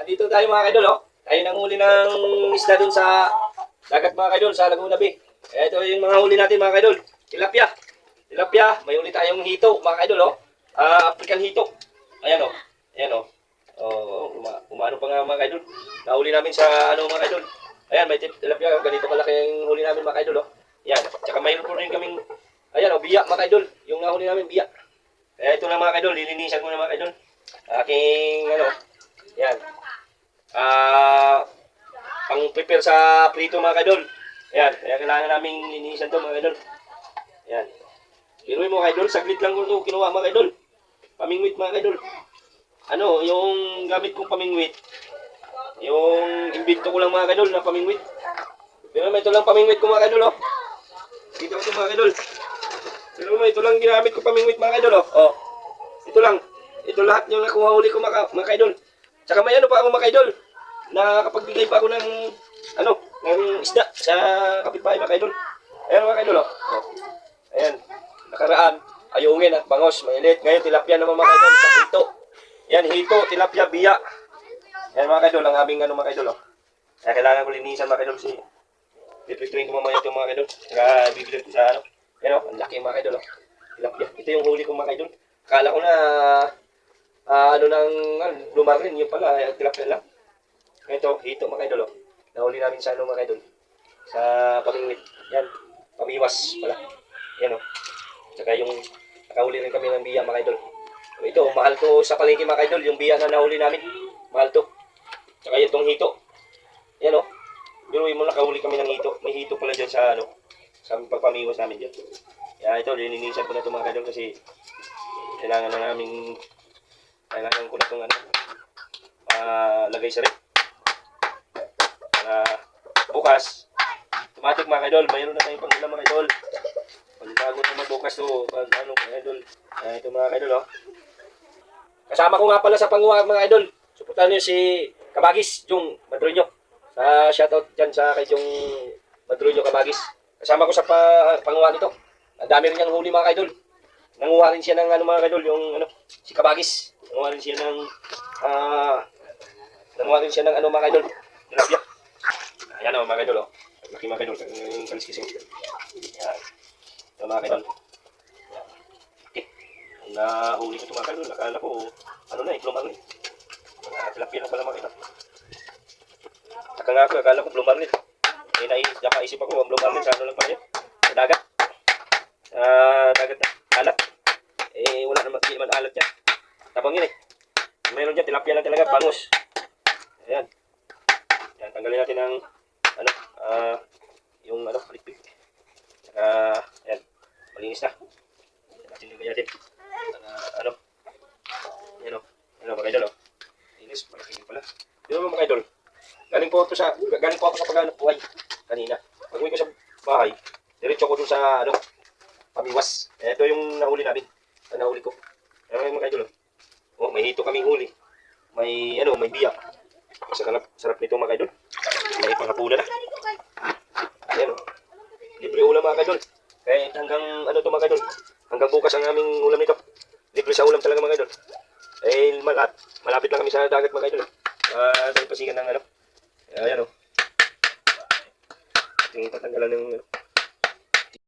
Andito tayo mga kaidol, oh. Tayo nanghuli ng isda dun sa dagat mga kaidol, sa Laguna Bay. Ito yung mga huli natin mga kaidol. Tilapia. Tilapia, may huli tayong hito mga kaidol, oh. African hito. Ayan, oh. Ayan, oh. Umano pa nga mga kaidol. Nahuli namin sa ano mga kaidol. Ayan, may tilapia. Ganito kalaki yung huli namin mga kaidol, oh. Ayan. Tsaka mayroon po rin kaming, ayan, oh, biya mga kaidol. Yung nahuli namin, biya. Kaya ito na mga kaidol, lilinisan ko na mga kaidol. Aking, ano, yan. Pang prepare sa prito mga kaidol. Yan, kaya kailangan namin linisan to mga kaidol. Yan. Pinuwi mo kaidol, saglit lang ko ito kinuha mga kaidol. Pamingwit mga kaidol. Ano, yung gamit kong pamingwit, yung imbento ko lang mga kaidol na pamingwit. Pero ito lang pamingwit ko mga kaidol, oh. Dito ito mga kaidol. Pero ito lang ginamit ko pamingwit mga kaidol, oh. Oh. Ito lang. Ito lahat yung nakuha uli ko mga kaidol. Tsaka may ano pa ako mga kaidol. Nakapagbigay pa ako ng ano, ng isda sa kapitbahay mga kaidol. Ayan mga kaidol, oh. Oh. Ayan. Nakaraan, ayungin at bangos, mainit. Ngayon tilapia naman mga kaidol sa hito. Yan, hito, tilapia, biya. Ayan mga kaidol, ang aming ano mga kaidol, oh. Kaya kailangan ko linisan mga kaidol si piprituin ko mamaya itong mga kaidol. Kaya bibili ko sa ano. Ayan, oh, ang laki mga kaidol, oh. Tilapia. Ito yung huli ko mga kaidol. Akala ko na ano nang lumarin, yung pala, tilapia lang. Ito, hito mga kaidol, oh. Nahuli namin sa ano mga kaidol. Sa pamingwit. Yan, pamiwas pala. Yan, oh. Tsaka yung nakahuli rin kami ng biya mga kaidol. Ito, mahal to sa palengke mga kaidol, yung biya na nahuli namin. Mahal to. Tsaka itong hito. Yan, oh. Biruin mo, nakahuli kami ng hito. May hito pala dyan sa ano, sa pagpamiwas namin dyan. Kaya ito, lininisan ko na ito mga kaidol kasi kailangan na namin, kailangan ko na itong ano, lagay sa rep. Bukas, automatic mga kaidol, mayroon na tayong pangulam mga kaidol. Pag bago naman bukas to, pag ano mga kaidol. Ito mga kaidol, oh. Kasama ko nga pala sa panguha mga kaidol. Suportahan niyo si Kabagis, Jung Madronyo. Sa shoutout dyan sa kay Jung Madronyo Kabagis. Kasama ko sa panguha nito. Ang dami rin niyang huli mga kaidol. Nanguha rin siya ng ano mga kaidol, yung ano, si Kabagis. Nanguha rin siya ng ano mga kaidol, tilapia. Ayan o mga kaidol, oh. Laki mga kaidol, yung kaliskising. Ayan. Ito mga kaidol. Okay. Nahuli ko ito mga kaidol. Akala ko, ano na, plumar na. Tilapia na pala mga kaidol. Saka nga ako, akala ko plumar na. Nakaisip ako, plumar na, sa ano lang pala yun. Sa dagat. Dagat na. Alat. Wala naman, hindi naman alat yan. Tabang yun eh. Mayroon dyan, tilapia lang talaga, bangus. Ayan. Ayan, tanggalin natin ang ano, yung ano, palikpik. Saka, ayan, malinis na. Ayan natin. Ano, ayan o. Ayan o, mga idol o. Linis, malaki din pala. Dito mga idol. Galing po ako sa paghanap buhay kanina. Pag-uwi ko sa bahay, diretso ko dun sa, ano, pamiwas. Ito yung nahuli namin. Nahuli ko. Ayan mga idol o. Oh, may hito kaming huli. May, ano, may biyak. Sarap nito mga idol. May panghapunan na. Ayan o. Libre ulam mga idol. Kahit hanggang ano to mga idol. Hanggang bukas ang aming ulam nito. Libre sa ulam talaga mga idol. Malapit lang kami sa dagat mga idol. Dahil pasigan ng ano. Ayan o. Tingin tatanggalan ng ano.